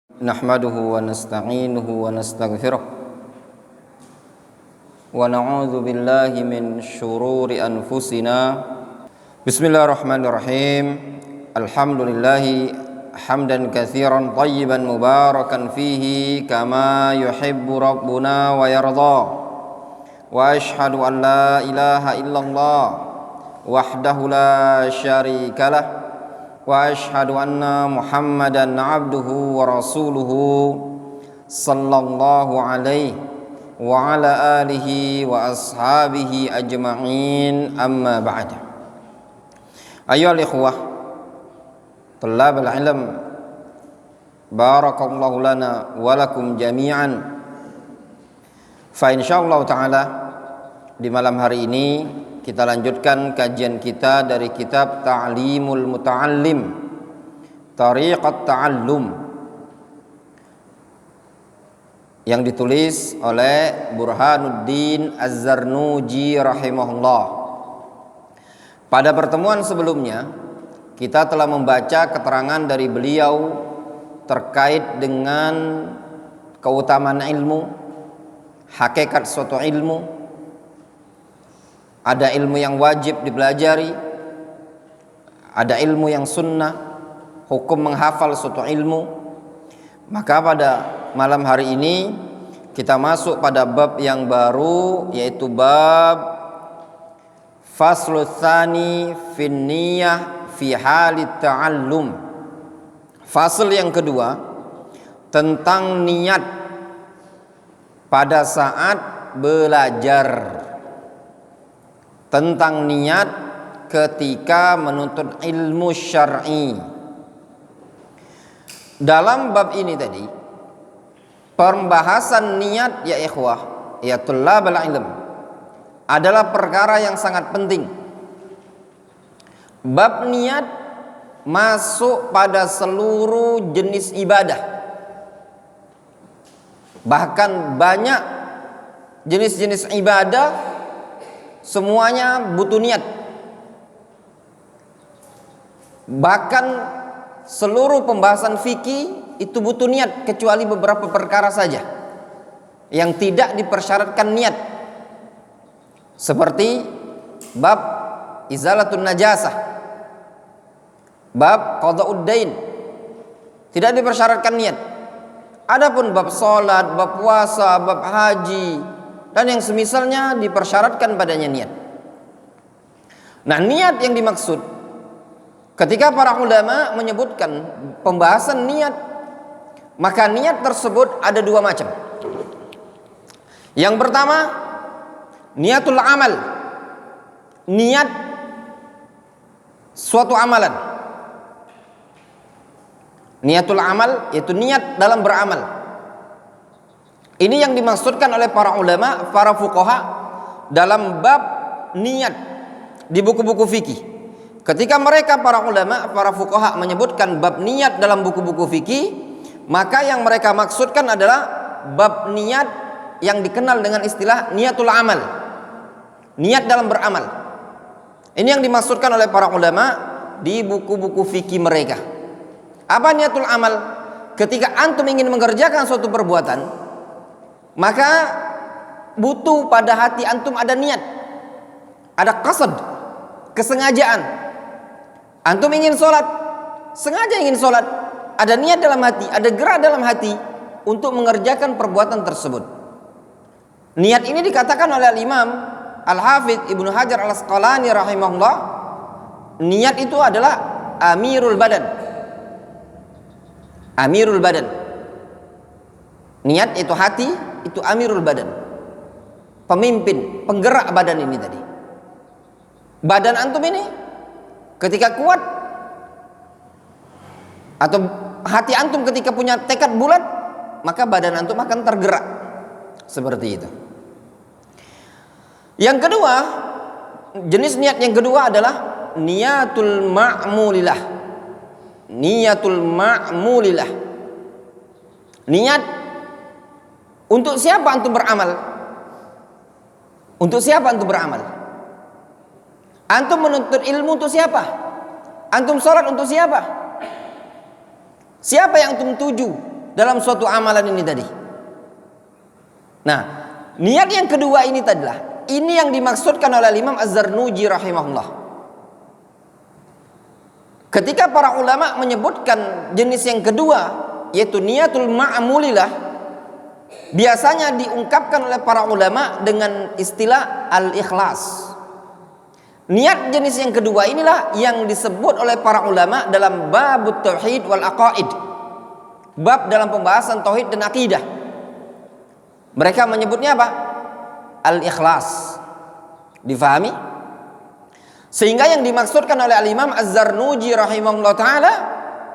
Nahmaduhu wa nasta'inuhu wa nastaghfiruh wa na'udzu billahi min syururi anfusina. Bismillahirrahmanirrahim. Alhamdulillahi hamdan katsiran thayyiban mubarakan fihi kama yuhibbu rabbuna wa yarda. Wa asyhadu an la ilaha illallah wahdahu la syarikalah wa asyhadu anna Muhammadan abduhu wa rasuluhu sallallahu alaihi wa ala alihi wa ashabihi ajma'in, amma ba'd. Ayyuhal ikhwah thalabal ilm, barakallahu lana wa lakum jami'an. Fa insyaallah ta'ala di malam hari ini kita lanjutkan kajian kita dari kitab Ta'limul Muta'allim, Tariqat Ta'allum, yang ditulis oleh Burhanuddin Az-Zarnuji rahimahullah. Pada pertemuan sebelumnya kita telah membaca keterangan dari beliau terkait dengan keutamaan ilmu, hakikat suatu ilmu. Ada ilmu yang wajib dipelajari, ada ilmu yang sunnah, hukum menghafal suatu ilmu. Maka pada malam hari ini kita masuk pada bab yang baru, yaitu bab Faslul Tsani fin Niyah fi halit ta'allum. Fasal yang kedua tentang niat pada saat belajar, tentang niat ketika menuntut ilmu syar'i. Dalam bab ini tadi pembahasan niat, ya ikhwah, ya tullabal ilm, adalah perkara yang sangat penting. Bab niat masuk pada seluruh jenis ibadah. Bahkan banyak jenis-jenis ibadah semuanya butuh niat. Bahkan seluruh pembahasan fikih itu butuh niat, kecuali beberapa perkara saja yang tidak dipersyaratkan niat, seperti bab izalatun najasah, bab qada'ud dain, tidak dipersyaratkan niat. Adapun bab salat, bab puasa, bab haji dan yang semisalnya dipersyaratkan padanya niat. Nah, niat yang dimaksud ketika para ulama menyebutkan pembahasan niat, maka niat tersebut ada dua macam. Yang pertama, niatul amal, niat suatu amalan. Niatul amal yaitu niat dalam beramal. Ini yang dimaksudkan oleh para ulama, para fuqaha dalam bab niat di buku-buku fikih. Ketika mereka para ulama, para fuqaha menyebutkan bab niat dalam buku-buku fikih, maka yang mereka maksudkan adalah bab niat yang dikenal dengan istilah niatul amal, niat dalam beramal. Ini yang dimaksudkan oleh para ulama di buku-buku fikih mereka. Apa niatul amal? Ketika antum ingin mengerjakan suatu perbuatan, maka butuh pada hati antum ada niat, ada qasad, kesengajaan. Antum ingin sholat, sengaja ingin sholat, ada niat dalam hati, ada gerak dalam hati untuk mengerjakan perbuatan tersebut. Niat ini dikatakan oleh Imam Al-Hafidz Ibnu Hajar Al-Asqalani rahimahullah, niat itu adalah amirul badan. Amirul badan. Niat itu hati, itu amirul badan, pemimpin, penggerak badan ini tadi. Badan antum ini ketika kuat, atau hati antum ketika punya tekad bulat, maka badan antum akan tergerak seperti itu. Yang kedua, jenis niat yang kedua adalah niatul ma'mulilah. Niatul ma'mulilah, niat untuk siapa antum beramal? Untuk siapa antum beramal? Antum menuntut ilmu untuk siapa? Antum sholat untuk siapa? Siapa yang antum tuju dalam suatu amalan ini tadi. Nah, niat yang kedua ini tadilah, ini yang dimaksudkan oleh Imam Az-Zarnuji rahimahullah. Ketika para ulama menyebutkan jenis yang kedua, yaitu niatul ma'mulilah, biasanya diungkapkan oleh para ulama dengan istilah al-ikhlas. Niat jenis yang kedua inilah yang disebut oleh para ulama dalam babut tauhid wal aqaid, bab dalam pembahasan tauhid dan akidah. Mereka menyebutnya apa? Al-ikhlas. Difahami? Sehingga yang dimaksudkan oleh al-Imam Az-Zarnuji rahimahullah ta'ala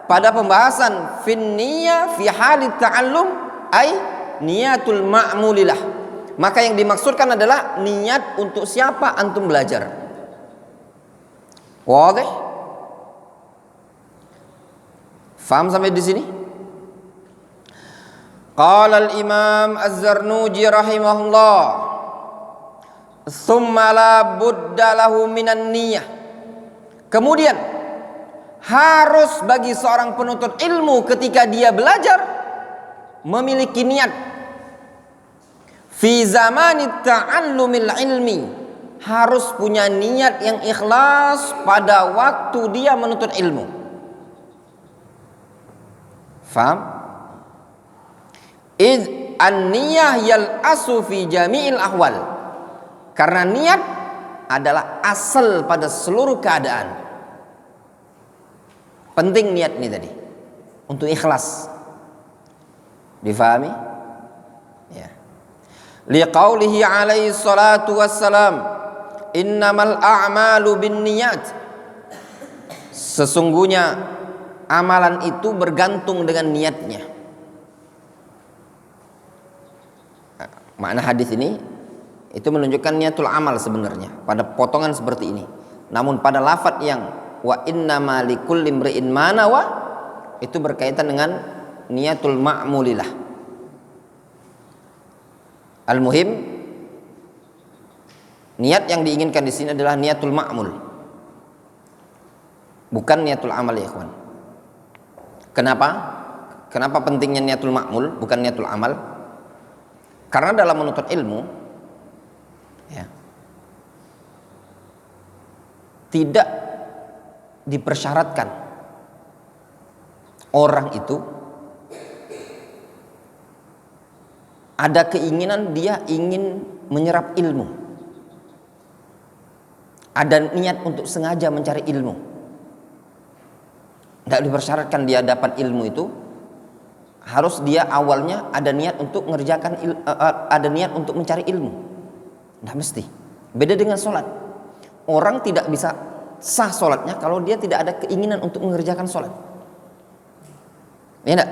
pada pembahasan fin niyah fi halit ta'allum ay niyatul ma'mulilah, maka yang dimaksudkan adalah niat untuk siapa antum belajar. Wadih? Faham sampai di sini? Qala al-Imam Az-Zarnuji rahimahullah, "Tsumma la budda lahu minan niyah." Kemudian harus bagi seorang penuntut ilmu ketika dia belajar memiliki niat fi zamanit ta'allumil ilmi, harus punya niat yang ikhlas pada waktu dia menuntut ilmu. Faham? Id an-niyah yal-asu fi jami'il ahwal. Karena niat adalah asal pada seluruh keadaan. Penting niat ini tadi untuk ikhlas. Difahami? Ya. Liqaulihi alaihi salatu wassalam, innamal a'malu binniyat. Sesungguhnya amalan itu bergantung dengan niatnya. Makna hadis ini itu menunjukkan niatul amal sebenarnya pada potongan seperti ini. Namun pada lafadz yang wa innama likulli imri'in ma nawa itu berkaitan dengan niatul ma'mulilah. Al-muhim, niat yang diinginkan di sini adalah niatul ma'mul, bukan niatul amal ya ikhwan. Kenapa? Kenapa pentingnya niatul ma'mul bukan niatul amal? Karena dalam menuntut ilmu ya, tidak dipersyaratkan orang itu ada keinginan dia ingin menyerap ilmu, ada niat untuk sengaja mencari ilmu. Tidak dipersyaratkan dia dapat ilmu itu harus dia awalnya ada niat untuk mengerjakan ada niat untuk mencari ilmu. Tidak mesti. Beda dengan sholat. Orang tidak bisa sah sholatnya kalau dia tidak ada keinginan untuk mengerjakan sholat. Ya enggak?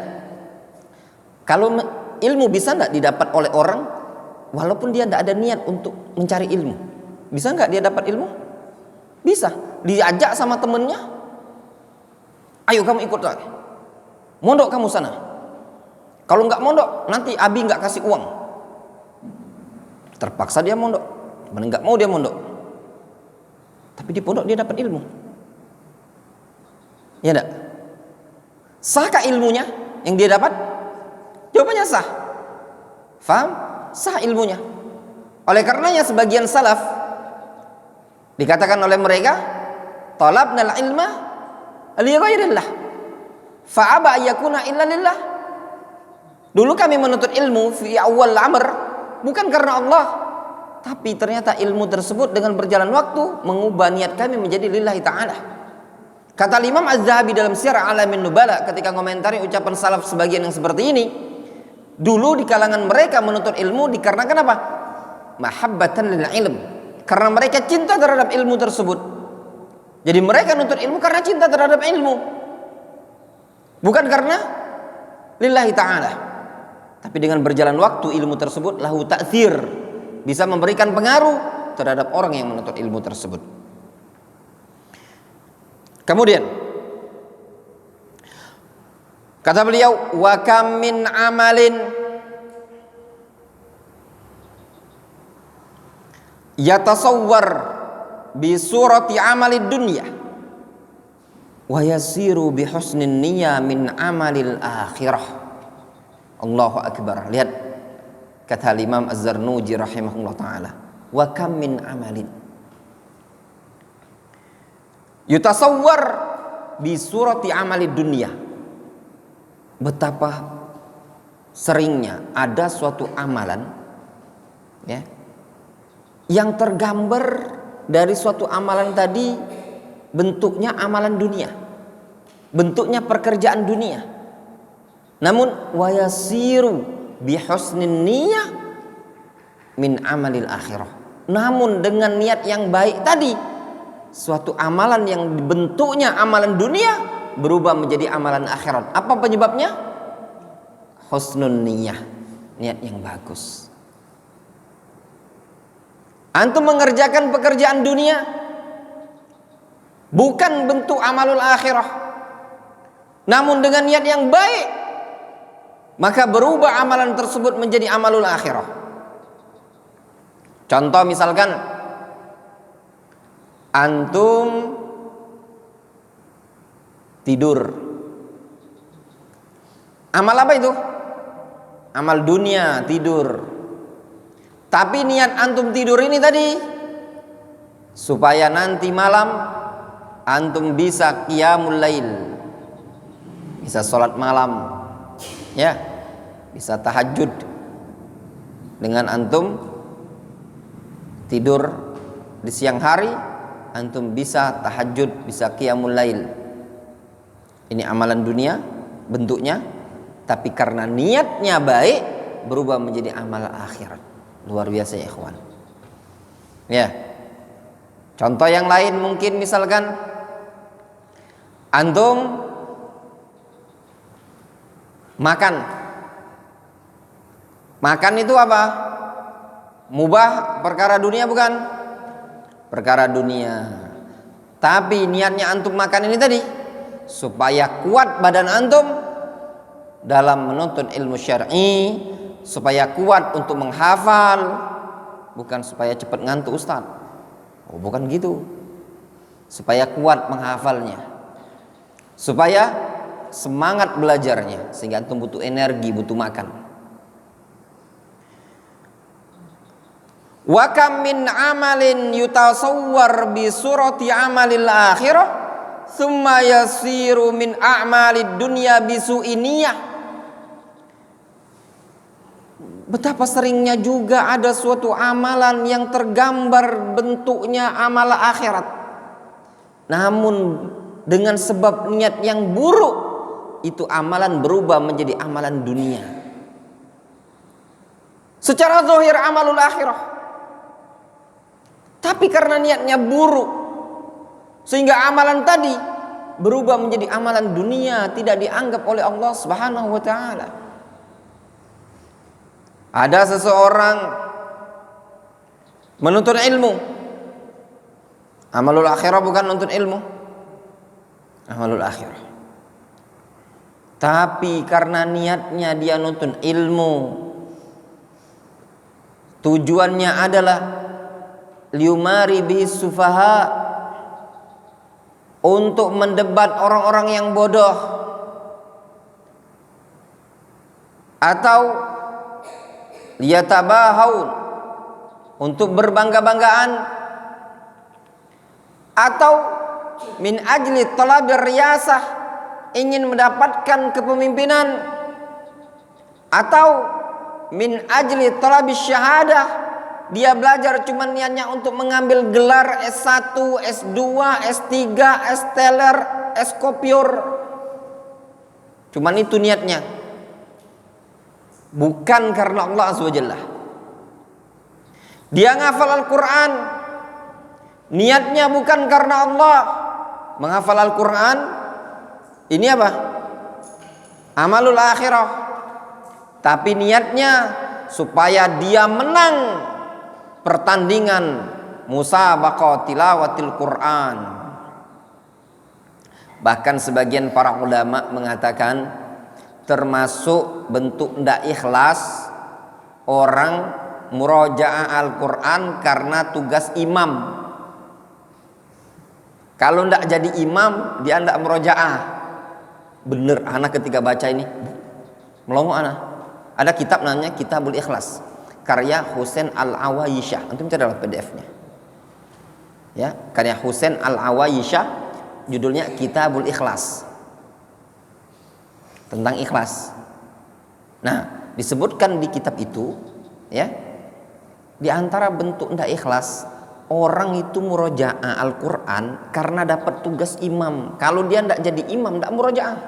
Kalau ilmu bisa enggak didapat oleh orang walaupun dia tidak ada niat untuk mencari ilmu? Bisa enggak dia dapat ilmu? Bisa. Diajak sama temennya, ayo kamu ikut lagi, mondok kamu sana. Kalau nggak mondok, nanti abi nggak kasih uang. Terpaksa dia mondok. Temen nggak mau dia mondok. Tapi di pondok dia dapat ilmu. Ya enggak? Sahkah ilmunya yang dia dapat? Jawabannya sah. Faham? Sah ilmunya. Oleh karenanya sebagian salaf dikatakan oleh mereka, talabnal ilma li ghairillah fa aba yakuna illa lillah. Dulu kami menuntut ilmu fi awal amr bukan karena Allah, tapi ternyata ilmu tersebut dengan berjalan waktu mengubah niat kami menjadi lillahi ta'ala. Kata Imam Az-Zahabi dalam Syiar A'lamin Nubala ketika komentari ucapan salaf sebagian yang seperti ini, dulu di kalangan mereka menuntut ilmu dikarenakan apa? Mahabbatan lil ilm, karena mereka cinta terhadap ilmu tersebut. Jadi mereka menuntut ilmu karena cinta terhadap ilmu, bukan karena lillahi ta'ala. Tapi dengan berjalan waktu ilmu tersebut lahu ta'thir, bisa memberikan pengaruh terhadap orang yang menuntut ilmu tersebut. Kemudian kata beliau, wa kam min amalin yatasawwar bi surati amalid dunya wa yasiru bi husnin niyya min amalil akhirah. Allahu akbar. Lihat kata Imam Az-Zarnuji rahimahullah taala, wa kam min amalin yutasawwar bi surati amali dunia. Betapa seringnya ada suatu amalan, ya, yang tergambar dari suatu amalan tadi bentuknya amalan dunia, bentuknya pekerjaan dunia. Namun wayasiru bihusnin niyah min amalil akhirah. Namun dengan niat yang baik tadi, suatu amalan yang bentuknya amalan dunia berubah menjadi amalan akhirat. Apa penyebabnya? Husnun niyah, niat yang bagus. Antum mengerjakan pekerjaan dunia bukan bentuk amalul akhirah, namun dengan niat yang baik, maka berubah amalan tersebut menjadi amalul akhirah. Contoh misalkan antum tidur. Amal apa itu? Amal dunia, tidur. Tapi niat antum tidur ini tadi supaya nanti malam antum bisa qiyamul lail, bisa sholat malam, ya, bisa tahajud. Dengan antum tidur di siang hari, antum bisa tahajud, bisa qiyamul lail. Ini amalan dunia bentuknya, tapi karena niatnya baik berubah menjadi amal akhirat. Luar biasa ya ikhwan. Ya. Contoh yang lain mungkin misalkan antum makan. Makan itu apa? Mubah, perkara dunia bukan? Perkara dunia. Tapi niatnya antum makan ini tadi supaya kuat badan antum dalam menuntut ilmu syar'i, supaya kuat untuk menghafal, bukan supaya cepat ngantuk ustaz. Oh, bukan gitu. Supaya kuat menghafalnya, supaya semangat belajarnya, sehingga antum butuh energi, butuh makan. Wa kam min amalin yutasawwar bi surati amalil akhirah thumma yasiru min a'malid dunya bi su'iniyah. Betapa seringnya juga ada suatu amalan yang tergambar bentuknya amal akhirat, namun dengan sebab niat yang buruk itu amalan berubah menjadi amalan dunia. Secara zahir amalul akhirah, tapi karena niatnya buruk sehingga amalan tadi berubah menjadi amalan dunia, tidak dianggap oleh Allah Subhanahu wa taala. Ada seseorang menuntut ilmu. Amalul akhirah bukan menuntut ilmu, amalul akhirah. Tapi karena niatnya dia nuntut ilmu, tujuannya adalah liumari bihi sufaha, untuk mendebat orang-orang yang bodoh, atau liyatabahaun, untuk berbangga-banggaan, atau min ajli talabir riyasah, ingin mendapatkan kepemimpinan, atau min ajli talabis syahadah, dia belajar cuma niatnya untuk mengambil gelar S1, S2, S3, S-teler, S-kopior. Cuman itu niatnya, bukan karena Allah Azza wa Jalla. Dia ngafal Al-Quran, niatnya bukan karena Allah. Menghafal Al-Quran ini apa? Amalul akhirah. Tapi niatnya supaya dia menang pertandingan musabaqah tilawatil Quran. Bahkan sebagian para ulama mengatakan termasuk bentuk ndak ikhlas orang murojaah Al-Quran karena tugas imam. Kalau ndak jadi imam, dia ndak murojaah. Bener, anak ketika baca ini melongo anak. Ada kitab namanya Kitabul Ikhlas, karya Husain Al-Awaisyah. Antum cari dalam PDF-nya. Ya, karya Husain Al-Awaisyah, judulnya Kitabul Ikhlas. Tentang ikhlas. Nah, disebutkan di kitab itu, ya, di antara bentuk ndak ikhlas, orang itu murojaah Al-Quran karena dapat tugas imam. Kalau dia ndak jadi imam, ndak murojaah.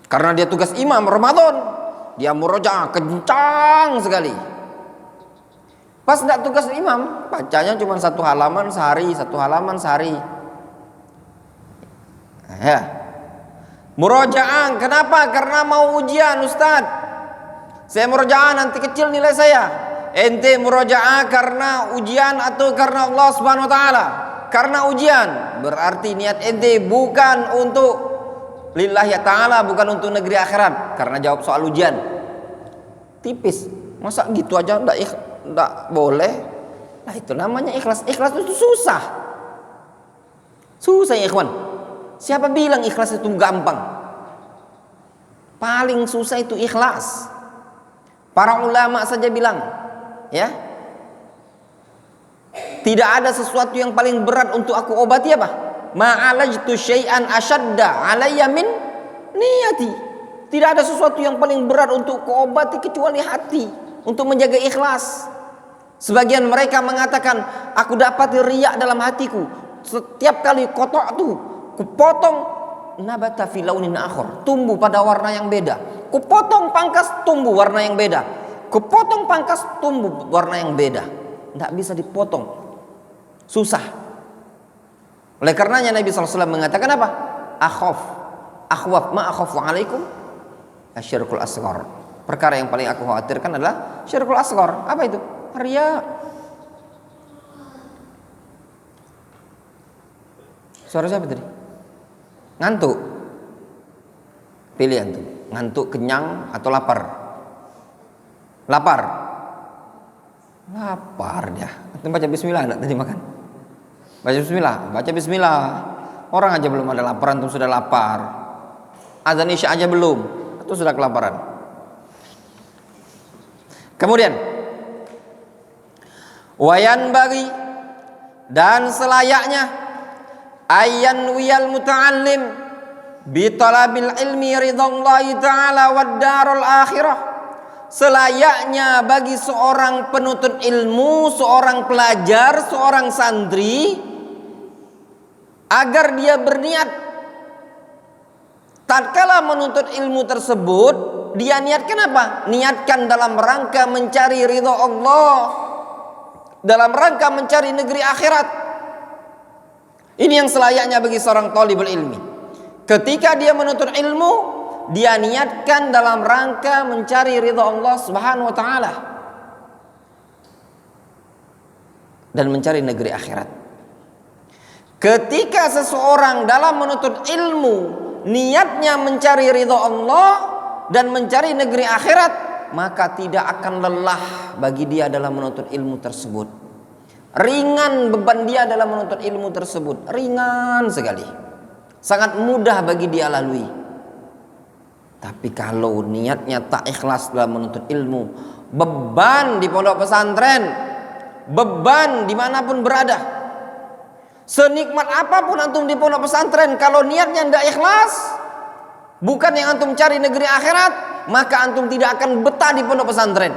Karena dia tugas imam Ramadan, dia murojaah kencang sekali. Pas ndak tugas imam, bacanya cuma 1 halaman sehari, 1 halaman sehari. Ya. Murojaah, kenapa? Karena mau ujian, Ustaz. Saya murojaah nanti kecil nilai saya. Ente murojaah karena ujian atau karena Allah Subhanahu wa taala? Karena ujian. Berarti niat ente bukan untuk lillahi ta'ala, bukan untuk negeri akhirat. Karena jawab soal ujian. Tipis. Masa gitu aja enggak boleh? Nah, itu namanya ikhlas. Ikhlas itu susah. Susah ya, ikhwan. Siapa bilang ikhlas itu gampang? Paling susah itu ikhlas. Para ulama saja bilang, ya, tidak ada sesuatu yang paling berat untuk aku obati apa? Ma'alajtu syai'an asyadda alayya min niyati. Tidak ada sesuatu yang paling berat untuk kuobati kecuali hati, untuk menjaga ikhlas. Sebagian mereka mengatakan, aku dapat riya dalam hatiku. Setiap kali kotok tuh kupotong, nabata fi launin akhar, tumbuh pada warna yang beda. Kupotong pangkas, tumbuh warna yang beda. Kupotong pangkas, tumbuh warna yang beda. Tidak bisa dipotong, susah. Oleh karenanya Nabi SAW mengatakan apa? Akhwaf ma akhafu alaikum asyirkul asghar. Perkara yang paling aku khawatirkan adalah syirkul asghar. Apa itu? Riya. Suara siapa tadi? Ngantuk. Pilih antum. Ngantuk, kenyang atau lapar? Lapar. Lapar dia. Antum baca bismillah enggak tadi makan? Baca bismillah, baca bismillah. Orang aja belum ada lapar, antum sudah lapar. Azan Isya aja belum, itu sudah kelaparan. Kemudian wayan bagi, dan selayaknya ayyan wiyal muta'allim bi talabil ilmi ridallahi ta'ala wad darul akhirah. Selayaknya bagi seorang penuntut ilmu, seorang pelajar, seorang santri, agar dia berniat tatkala menuntut ilmu tersebut, dia niatkan apa? Niatkan dalam rangka mencari ridha Allah, dalam rangka mencari negeri akhirat. Ini yang selayaknya bagi seorang thalibul ilmi. Ketika dia menuntut ilmu, dia niatkan dalam rangka mencari ridha Allah Subhanahu wa taala dan mencari negeri akhirat. Ketika seseorang dalam menuntut ilmu niatnya mencari ridha Allah dan mencari negeri akhirat, maka tidak akan lelah bagi dia dalam menuntut ilmu tersebut. Ringan beban dia dalam menuntut ilmu tersebut, ringan sekali, sangat mudah bagi dia lalui. Tapi kalau niatnya tak ikhlas dalam menuntut ilmu, beban di pondok pesantren, beban dimanapun berada, senikmat apapun antum di pondok pesantren, kalau niatnya tidak ikhlas, bukan yang antum cari negeri akhirat, maka antum tidak akan betah di pondok pesantren.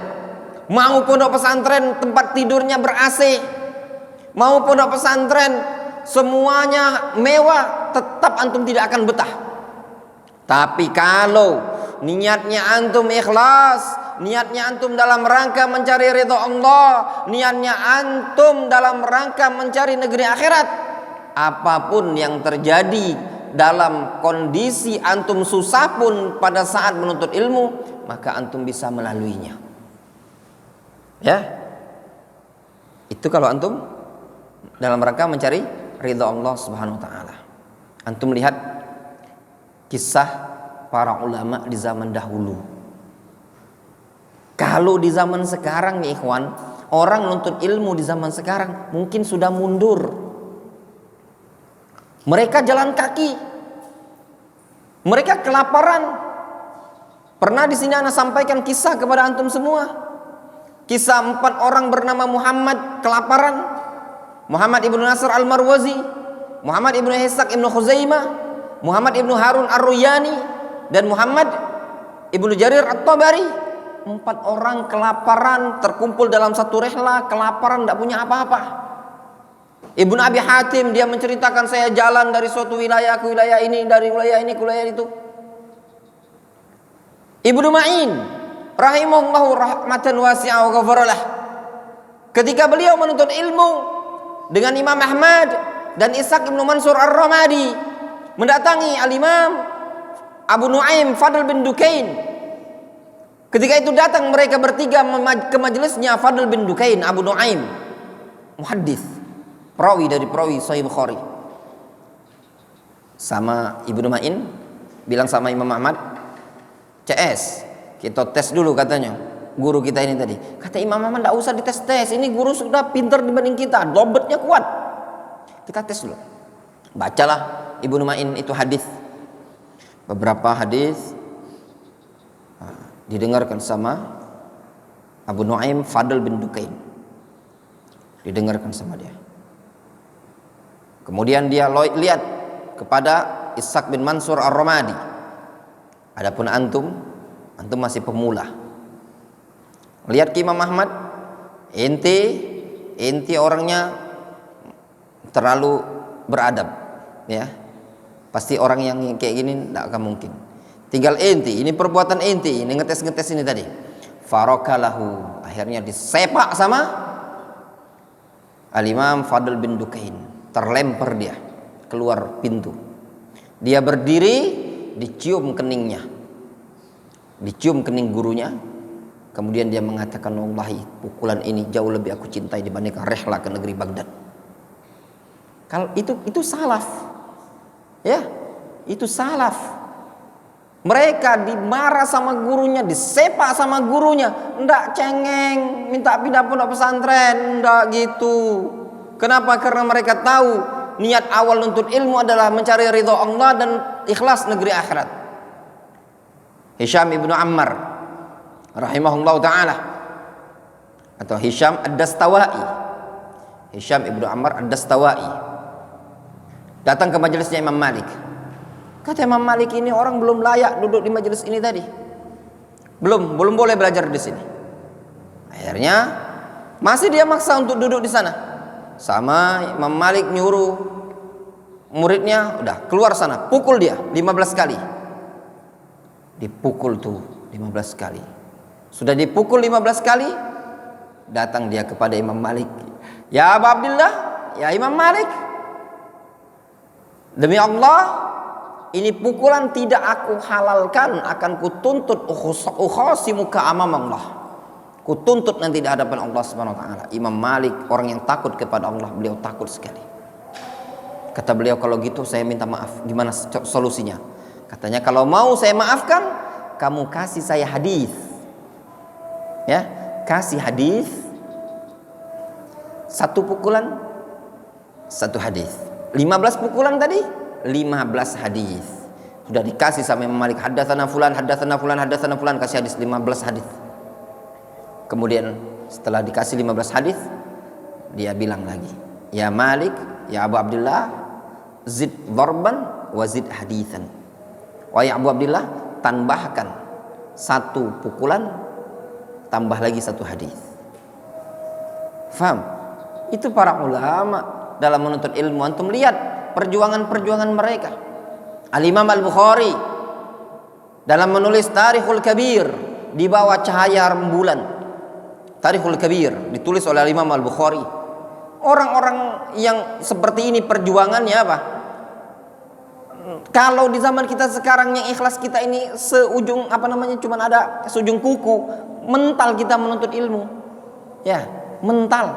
Mau pondok pesantren tempat tidurnya ber-AC, mau pondok pesantren semuanya mewah, tetap antum tidak akan betah. Tapi kalau niatnya antum ikhlas, niatnya antum dalam rangka mencari ridha Allah, niatnya antum dalam rangka mencari negeri akhirat, apapun yang terjadi dalam kondisi antum susah pun pada saat menuntut ilmu, maka antum bisa melaluinya. Ya, itu kalau antum dalam rangka mencari ridha Allah Subhanahu wa taala. Antum lihat kisah para ulama di zaman dahulu. Kalau di zaman sekarang nih ikhwan, orang menuntut ilmu di zaman sekarang mungkin sudah mundur. Mereka jalan kaki, mereka kelaparan, Pernah di sini ana sampaikan kisah kepada antum semua. Kisah 4 orang bernama Muhammad kelaparan. Muhammad ibnu Nasr al-Marwazi, Muhammad ibnu Ishaq ibnu Khuzaimah, Muhammad ibnu Harun ar-Ruyani, dan Muhammad ibnu Jarir at-Tabari. 4 orang kelaparan terkumpul dalam satu rihlah, kelaparan, tidak punya apa-apa. Ibnu Abi Hatim dia menceritakan, saya jalan dari suatu wilayah ke wilayah ini, dari wilayah ini ke wilayah itu. Ibnu Ma'in rahimahullahu rahmatan wasi'ah wa ghafaralah, ketika beliau menuntut ilmu dengan Imam Ahmad dan Ishaq ibnu Mansur ar-Ramadi, mendatangi al-Imam Abu Nuaim Fadl bin Dukain. Ketika itu datang mereka bertiga ke majelisnya Fadl bin Dukain, Abu Nuaim, muhaddits, perawi dari perawi Sahih Bukhari. Sama Ibnu Ma'in bilang sama Imam Ahmad, CS, kita tes dulu katanya. Guru kita ini tadi. Kata Imam Ahmad, tidak usah dites-tes. Ini guru sudah pintar dibanding kita, dobetnya kuat. Kita tes dulu. Bacalah Ibnu Ma'in itu hadis. Beberapa hadis didengarkan sama Abu Nuaim Fadl bin Dukain. Didengarkan sama dia. Kemudian dia lihat kepada Ishaq bin Mansur ar-Ramadi. Adapun antum masih pemula. Lihat ke Imam Ahmad, ente orangnya terlalu beradab, ya. Pasti orang yang kayak gini tidak akan mungkin. Tinggal ente, ini perbuatan ente, ini ngetes ini tadi. Farokalahu, akhirnya disepak sama Al-Imam Fadl bin Dukain, terlempar dia keluar pintu. Dia berdiri, dicium keningnya, dicium kening gurunya. Kemudian dia mengatakan, wallahi pukulan ini jauh lebih aku cintai dibandingkan rihlah ke negeri Baghdad. Kalau itu salaf, ya, itu salaf. Mereka dimarah sama gurunya, disepak sama gurunya, ndak cengeng, minta pindah pondok pesantren, ndak gitu. Kenapa? Karena mereka tahu niat awal nuntut ilmu adalah mencari ridha Allah dan ikhlas negeri akhirat. Hisham ibnu Ammar rahimahullah ta'ala, atau Hisham ad-Dastawai, Hisham ibnu Ammar ad-Dastawai, datang ke majelisnya Imam Malik. Kata Imam Malik, ini orang belum layak duduk di majelis ini tadi, belum boleh belajar di sini. Akhirnya masih dia maksa untuk duduk di sana. Sama Imam Malik nyuruh muridnya, udah keluar sana, pukul dia 15 kali. Dipukul tuh 15 kali. Sudah dipukul 15 kali, datang dia kepada Imam Malik. Ya Abu Abdullah, ya Imam Malik, demi Allah, ini pukulan tidak aku halalkan, akan kutuntut ukhasimuka amam Allah. Kutuntut nanti di hadapan Allah Subhanahu wa taala. Imam Malik orang yang takut kepada Allah, beliau takut sekali. Kata beliau, kalau gitu saya minta maaf. Gimana solusinya? Katanya, kalau mau saya maafkan, kamu kasih saya hadis. Ya, kasih hadis. 1 pukulan 1 hadis. 15 pukulan tadi 15 hadis. Sudah dikasih sama Imam Malik, haddatsana fulan, haddatsana fulan, haddatsana fulan, kasih hadis 15 hadis. Kemudian setelah dikasih 15 hadis, dia bilang lagi, ya Malik, ya Abu Abdullah, zid dharban wa zid haditsan. Wahai Abu Abdullah, tambahkan 1 pukulan, tambah lagi 1 hadis. Faham? Itu para ulama dalam menuntut ilmu. Antum lihat perjuangan-perjuangan mereka. Al-Imam Al-Bukhari dalam menulis Tarikhul Kabir di bawah cahaya rembulan. Tarikhul Kabir ditulis oleh Al-Imam Al-Bukhari. Orang-orang yang seperti ini perjuangannya apa? Kalau di zaman kita sekarang yang ikhlas kita ini seujung cuman ada seujung kuku, mental kita menuntut ilmu. Ya, mental.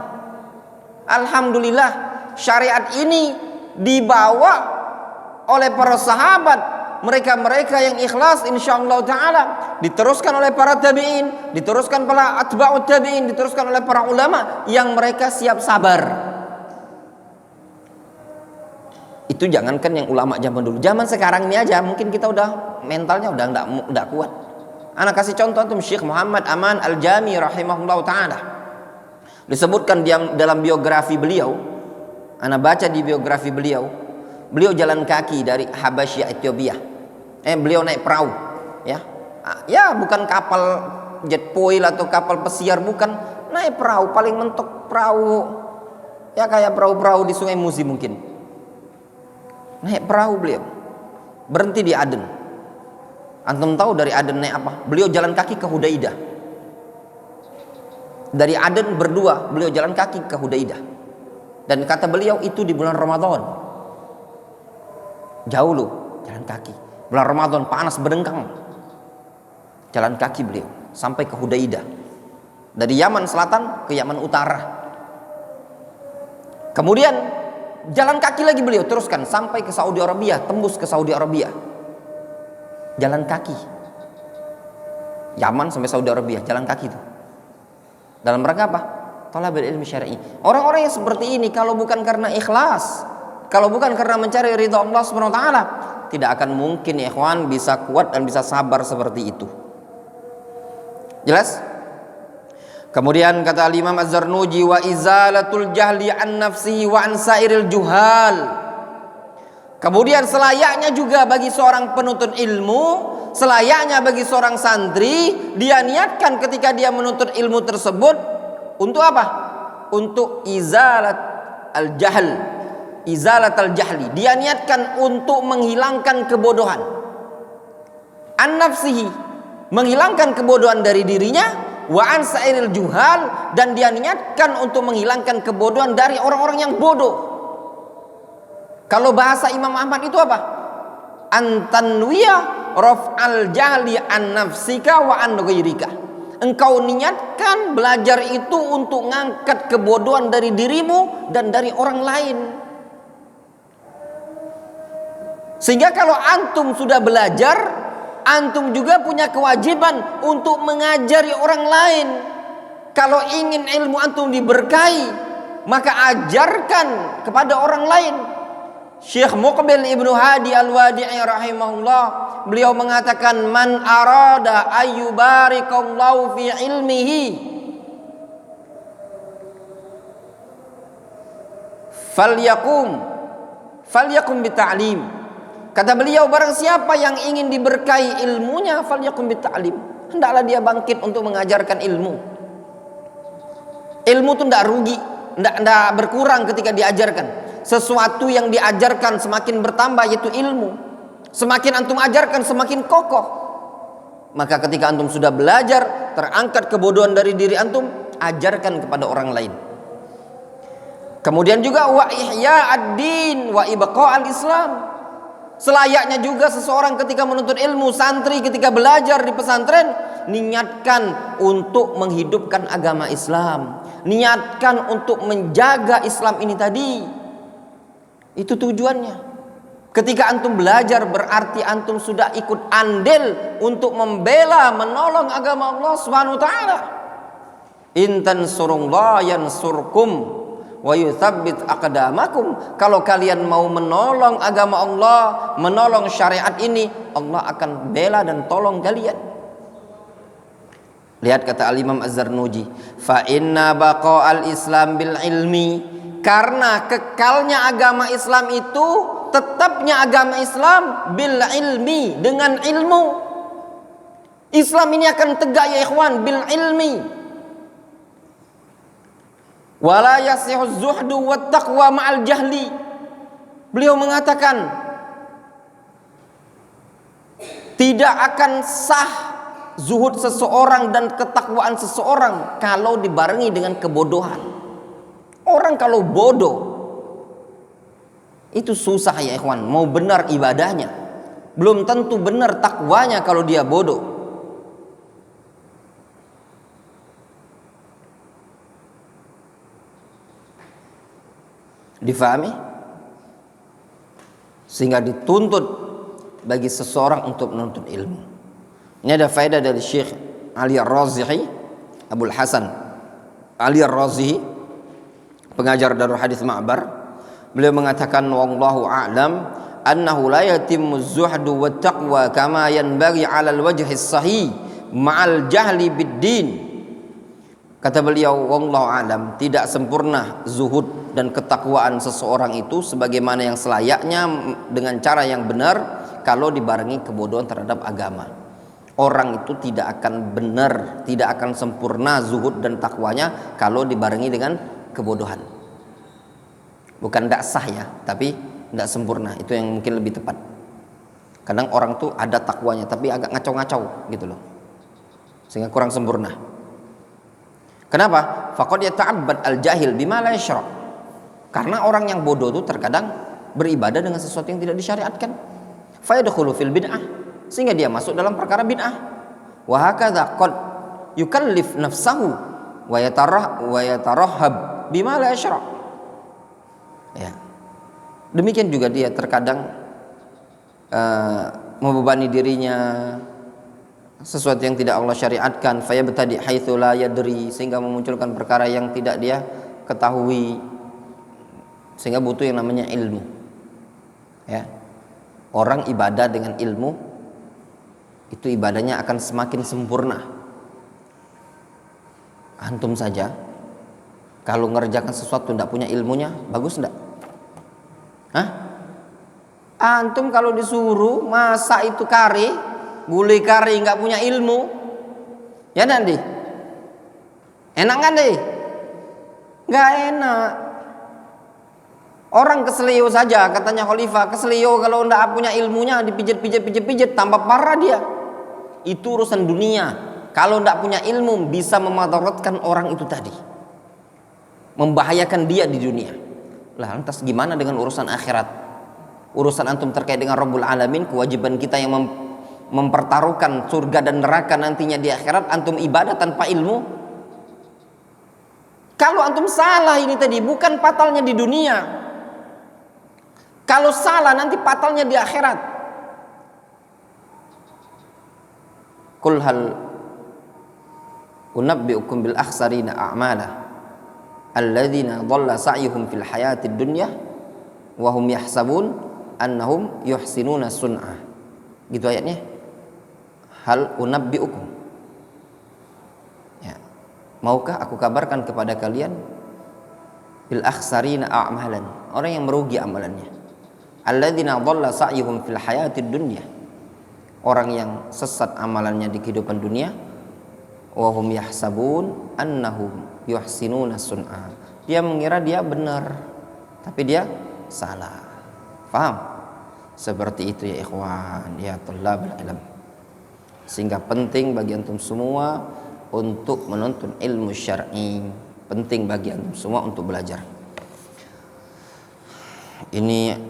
Alhamdulillah syariat ini dibawa oleh para sahabat, mereka-mereka yang ikhlas, insyaallah taala, diteruskan oleh para tabi'in, diteruskan para atba'ut tabi'in, diteruskan oleh para ulama yang mereka siap sabar. Itu jangankan yang ulama zaman dulu, zaman sekarang ini aja mungkin kita udah mentalnya udah enggak kuat. Ana kasih contoh antum, Syekh Muhammad Aman Al-Jami rahimahullah taala. Disebutkan dalam biografi beliau, ana baca di biografi beliau, beliau jalan kaki dari Habasyah Ethiopia. Beliau naik perahu, ya. Ya, bukan kapal jet foil atau kapal pesiar, bukan, naik perahu, paling mentok perahu ya kayak perahu-perahu di Sungai Musi mungkin. Naik perahu beliau, berhenti di Aden. Antum tahu dari Aden naik apa? Beliau jalan kaki ke Hudaidah. Dari Aden berdua beliau jalan kaki ke Hudaidah. Dan kata beliau itu di bulan Ramadan. Jauh loh jalan kaki. Bulan Ramadan panas berdengkang. Jalan kaki beliau sampai ke Hudaidah. Dari Yaman Selatan ke Yaman Utara. Kemudian jalan kaki lagi beliau teruskan sampai ke Saudi Arabia, tembus ke Saudi Arabia. Jalan kaki. Yaman sampai Saudi Arabia, jalan kaki itu. Dalam rangka apa? Thalabul ilmi syar'i. Orang-orang yang seperti ini kalau bukan karena ikhlas, kalau bukan karena mencari ridha Allah Subhanahu wa taala, tidak akan mungkin ya ikhwan bisa kuat dan bisa sabar seperti itu. Jelas? Kemudian kata Imam Az-Zarnuji, wa izalatul jahli an nafsihi wa an sairil juhal. Kemudian selayaknya juga bagi seorang penuntut ilmu, selayaknya bagi seorang santri, dia niatkan ketika dia menuntut ilmu tersebut untuk apa? Untuk izalat al-jahl, izalat al-jahli. Dia niatkan untuk menghilangkan kebodohan. An-nafsihi, menghilangkan kebodohan dari dirinya, wa an sairil juhal, dan dia niatkan untuk menghilangkan kebodohan dari orang-orang yang bodoh. Kalau bahasa Imam Ahmad itu apa? Antanwiyah raf'al jahli an nafsika wa an ghairika. Engkau niatkan belajar itu untuk ngangkat kebodohan dari dirimu dan dari orang lain. Sehingga kalau antum sudah belajar, antum juga punya kewajiban untuk mengajari orang lain. Kalau ingin ilmu antum diberkahi, maka ajarkan kepada orang lain. Syekh Muqbil Ibnu Hadi Al-Wadi'i rahimahullah, beliau mengatakan, man arada ayyubarikallahu fi ilmihi falyakum bita'lim. Kata beliau, barang siapa yang ingin diberkahi ilmunya, falyakum bita'lim, hendaklah dia bangkit untuk mengajarkan ilmu. Ilmu itu tidak rugi, tidak berkurang ketika diajarkan. Sesuatu yang diajarkan semakin bertambah, yaitu ilmu. Semakin antum ajarkan semakin kokoh. Maka ketika antum sudah belajar, terangkat kebodohan dari diri antum, ajarkan kepada orang lain. Kemudian juga wa ihya ad-din wa ibqa al-islam. Selayaknya juga seseorang ketika menuntut ilmu, santri ketika belajar di pesantren, niatkan untuk menghidupkan agama Islam, niatkan untuk menjaga Islam ini tadi. Itu tujuannya. Ketika antum belajar berarti antum sudah ikut andil untuk membela, menolong agama Allah Subhanahu wa taala. In tansurullah yansurkum wa yutsabbit aqdamakum. Kalau kalian mau menolong agama Allah, menolong syariat ini, Allah akan bela dan tolong kalian. Lihat kata Al-Imam Az-Zarnuji, fa inna baqa'al Islam bil ilmi. Karena kekalnya agama Islam itu, tetapnya agama Islam bil ilmi, dengan ilmu. Islam ini akan tegak ya ikhwan bil ilmi. Wala yasihu zuhdu wat taqwa ma'al jahli. Beliau mengatakan, tidak akan sah zuhud seseorang dan ketakwaan seseorang kalau dibarengi dengan kebodohan. Orang kalau bodoh itu susah ya ikhwan, mau benar ibadahnya, belum tentu benar takwanya kalau dia bodoh. Difahami? Sehingga dituntut bagi seseorang untuk menuntut ilmu. Ini ada faedah dari Syekh Ali Ar-Razihi, Abul Hasan Ali Ar-Razihi, pengajar Darul Hadis Ma'bar. Beliau mengatakan, wallahu a'lam annahu la yatimmu az-zuhdu wat taqwa kama yanbaghi 'ala al-wajhi as-sahih ma'al jahli biddin. Kata beliau, wallahu alam, tidak sempurna zuhud dan ketakwaan seseorang itu sebagaimana yang selayaknya dengan cara yang benar kalau dibarengi kebodohan terhadap agama. Orang itu tidak akan benar, tidak akan sempurna zuhud dan takwanya kalau dibarengi dengan kebodohan. Bukan tidak sah ya, tapi tidak sempurna. Itu yang mungkin lebih tepat. Kadang orang tuh ada takwanya tapi agak ngacau-ngacau gitu loh, sehingga kurang sempurna. Kenapa? Faqad yata'abbad al-jahil bima la yashra'. Karena orang yang bodoh itu terkadang beribadah dengan sesuatu yang tidak disyariatkan. Fa yadkhulu fil bid'ah, sehingga dia masuk dalam perkara bid'ah. Wa hakadha qad yukallif nafsahu wa yatarahhab bima la yashra'. Ya. Demikian juga dia terkadang membebani dirinya sesuatu yang tidak Allah syariatkan, fayabtadi haitsu la yadri, sehingga memunculkan perkara yang tidak dia ketahui, sehingga butuh yang namanya ilmu. Ya. Orang ibadah dengan ilmu itu ibadahnya akan semakin sempurna. Antum saja kalau ngerjakan sesuatu tidak punya ilmunya, bagus enggak? Hah? Antum kalau disuruh masak itu kari, gulai kari nggak punya ilmu, ya nanti enak kan deh? Nggak enak. Orang keselio saja, katanya Khalifah, keselio kalau nggak punya ilmunya dipijit tambah parah dia. Itu urusan dunia. Kalau nggak punya ilmu bisa memadaratkan orang itu tadi, membahayakan dia di dunia. Lah lantas gimana dengan urusan akhirat? Urusan antum terkait dengan Rabbul Alamin, kewajiban kita yang mempertaruhkan surga dan neraka nantinya di akhirat, antum ibadah tanpa ilmu. Kalau antum salah ini tadi, bukan patalnya di dunia. Kalau salah nanti patalnya di akhirat. Qul hal unabbi'ukum bil akhsarina a'mala alladzina dhalla sa'yuhum fil hayatid dunya wa hum yahsabun annahum yuhsinuna sun'ah. Gitu ayatnya. Hal unabbi'ukum, ya, maukah aku kabarkan kepada kalian bil akhsarina a'malan, orang yang merugi amalannya, alladzina dhalla sa'yuhum fil hayatid dunya, orang yang sesat amalannya di kehidupan dunia, wa hum yahsabun annahum yuhsinuna sun'a, dia mengira dia benar tapi dia salah. Paham? Seperti itu ya ikhwan, ya thalabul ilm. Sehingga penting bagi antum semua untuk menuntut ilmu syar'i, penting bagi antum semua untuk belajar. Ini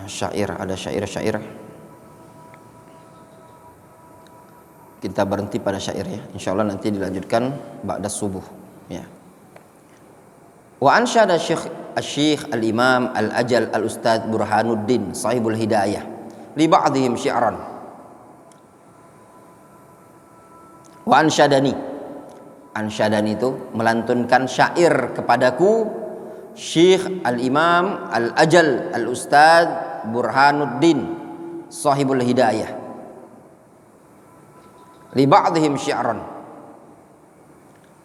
syair, ada syair-syair. Kita berhenti pada syair ya. Insyaallah nanti dilanjutkan ba'da subuh ya. Wa ansyada Syekh Al-Imam Al-Ajal Al-Ustadz Burhanuddin Sahibul Hidayah li ba'dihim syi'ran. Wa ansyadani, ansyadani itu melantunkan syair kepadaku Syekh Al-Imam Al-Ajal Al-Ustadz Burhanuddin Sahibul Hidayah li ba'dihim syi'ran,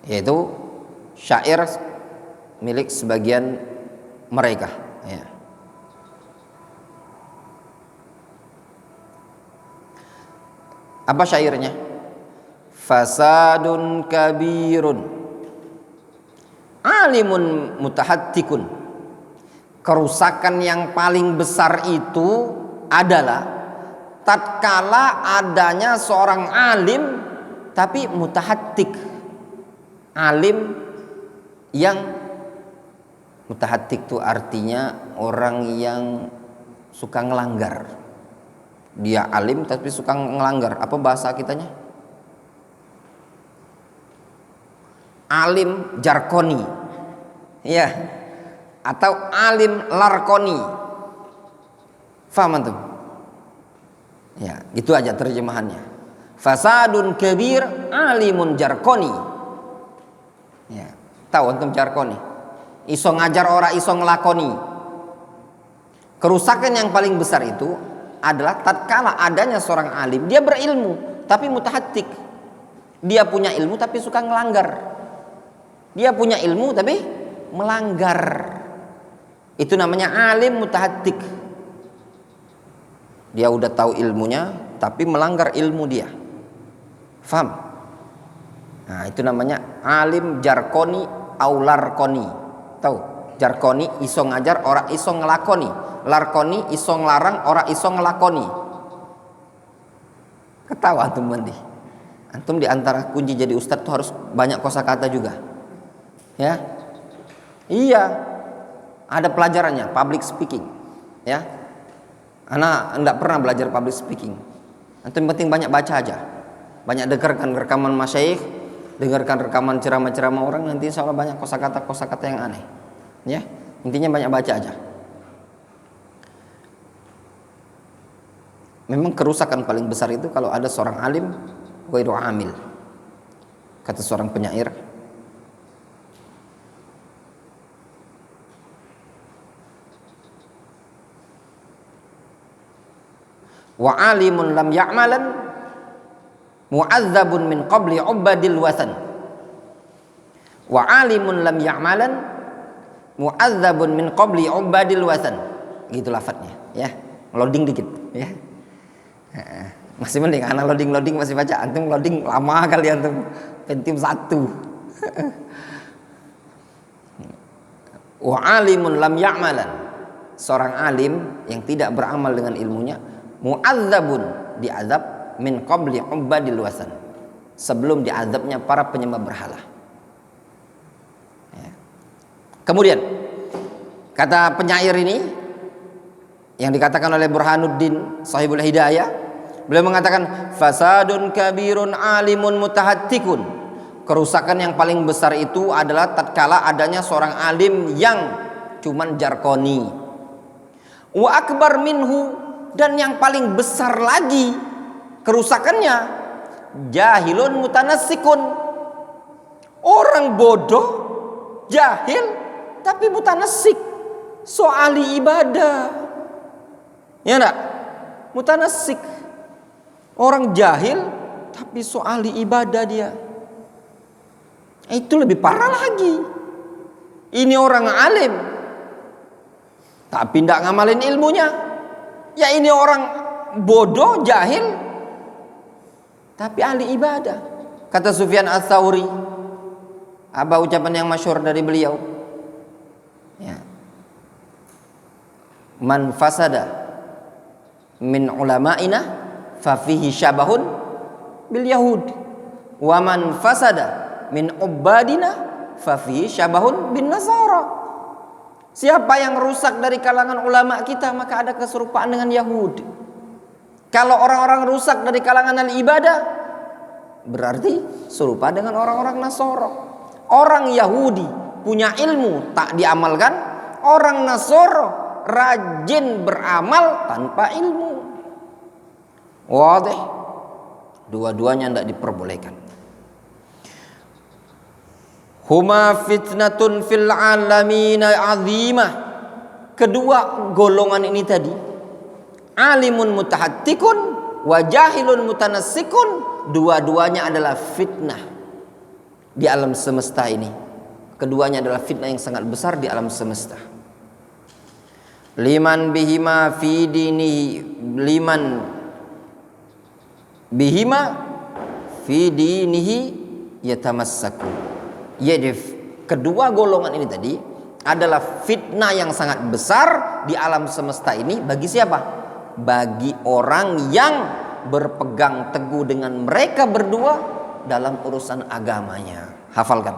yaitu syair milik sebagian mereka ya. Apa syairnya? Fasadun kabirun alimun mutahattikun, kerusakan yang paling besar itu adalah tatkala adanya seorang alim tapi mutahattik, alim yang mutahattik itu artinya orang yang suka ngelanggar. Dia alim tapi suka ngelanggar. Apa bahasa kitanya? Alim jarkoni, ya, atau alim larkoni. Faham antum? Ya, itu aja terjemahannya. Fasadun kabir alimun jarkoni. Ya, tahu antum jarkoni? Iso ngajar orang, iso ngelakoni. Kerusakan yang paling besar itu adalah tatkala adanya seorang alim, dia berilmu tapi mutahattik. Dia punya ilmu tapi suka ngelanggar. Dia punya ilmu tapi melanggar. Itu namanya alim mutahattik. Dia udah tahu ilmunya tapi melanggar ilmu dia. Faham? Nah, itu namanya alim jarkoni aularkoni. Tahu? Jarkoni iso ngajar, ora iso ngelakoni. Larkoni iso ngelarang, ora iso ngelakoni. Ketawa antum mandi. Antum di antara kunci jadi ustadz tuh harus banyak kosakata juga. Ya. Iya. Ada pelajarannya, public speaking. Ya. Anak enggak pernah belajar public speaking. Antum penting banyak baca aja. Banyak dengarkan rekaman masyayikh, dengarkan rekaman ceramah-ceramah orang, nanti insyaallah banyak kosakata yang aneh. Ya. Intinya banyak baca aja. Memang kerusakan paling besar itu kalau ada seorang alim ghairu amil. Kata seorang penyair, wa alimun lam ya'malan mu'adzabun min qabli ubadil wasan. Wa alimun lam ya'malan mu'adzabun min qabli ubadil wasan. Gitu lafadznya, ya. Loading dikit, ya. Masih mending anak loading masih baca. Antum loading lama kali antum. Pentium 1. Wa alimun lam ya'malan. Seorang alim yang tidak beramal dengan ilmunya, mu'adzabun, diazab, min qabli ubadil wasan, sebelum diazabnya para penyembah berhala. Ya. Kemudian kata penyair ini yang dikatakan oleh Burhanuddin Sahibul Hidayah, beliau mengatakan fasadun kabirun alimun mutahattikun. Kerusakan yang paling besar itu adalah tatkala adanya seorang alim yang cuman jarkoni. Wa akbar minhu, dan yang paling besar lagi kerusakannya, jahilun mutanassikun. Orang bodoh, jahil tapi mutanassik, soali ibadah. Ya enggak? Mutanassik. Orang jahil tapi soali ibadah dia. Itu lebih parah lagi. Ini orang alim tapi tidak ngamalin ilmunya. Ya ini orang bodoh, jahil tapi ahli ibadah. Kata Sufyan Ats-Tsauri, apa ucapan yang masyhur dari beliau? Ya. Man fasada min ulama'ina fa fihi syabahun bil yahud, wa man fasada min ubadina fa fihi syabahun bin nasara. Siapa yang rusak dari kalangan ulama kita, maka ada keserupaan dengan Yahudi. Kalau orang-orang rusak dari kalangan ahli ibadah, berarti serupa dengan orang-orang Nasara. Orang Yahudi punya ilmu tak diamalkan, orang Nasara rajin beramal tanpa ilmu. Wadih. Dua-duanya tidak diperbolehkan. Huma fitnatun fil alamina azimah. Kedua golongan ini tadi, alimun mutahattikun wa jahilun mutanassikun, dua-duanya adalah fitnah di alam semesta ini. Keduanya adalah fitnah yang sangat besar di alam semesta. Liman bihima fi dinihi, liman bihima fi dinihi yatamassaku. Jadi kedua golongan ini tadi adalah fitnah yang sangat besar di alam semesta ini. Bagi siapa? Bagi orang yang berpegang teguh dengan mereka berdua dalam urusan agamanya. Hafalkan.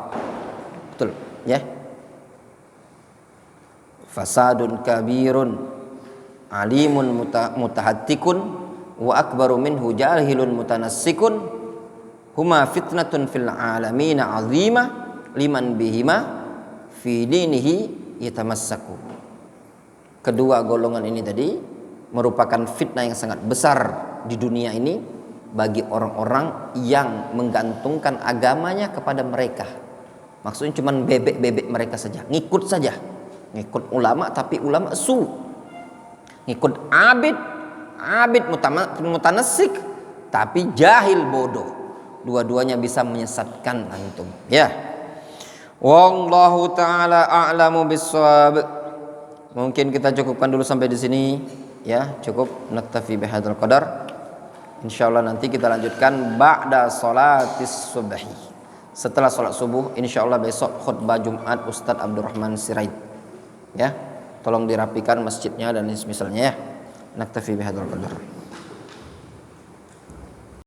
Betul, ya. Fasadun kabirun alimun mutahattikun wa akbaru minhu jahilun mutanassikun, huma fitnatun fil alamina azimah liman bihima fi dinihi yatamassaku. Kedua golongan ini tadi merupakan fitnah yang sangat besar di dunia ini bagi orang-orang yang menggantungkan agamanya kepada mereka. Maksudnya cuma bebek-bebek mereka saja, ngikut saja. Ngikut ulama tapi ulama su. Ngikut abid mutanassik tapi jahil bodoh. Dua-duanya bisa menyesatkan antum. Ya. Wallahu taala a'lamu bissawab. Mungkin kita cukupkan dulu sampai di sini ya, cukup naktafi bihadzal qadar. Insyaallah nanti kita lanjutkan ba'da sholatis subhi. Setelah sholat subuh, insyaallah besok khutbah Jumat Ustadz Abdurrahman Sirait. Ya. Tolong dirapikan masjidnya dan misalnya ya. Naktafi bihadzal qadar.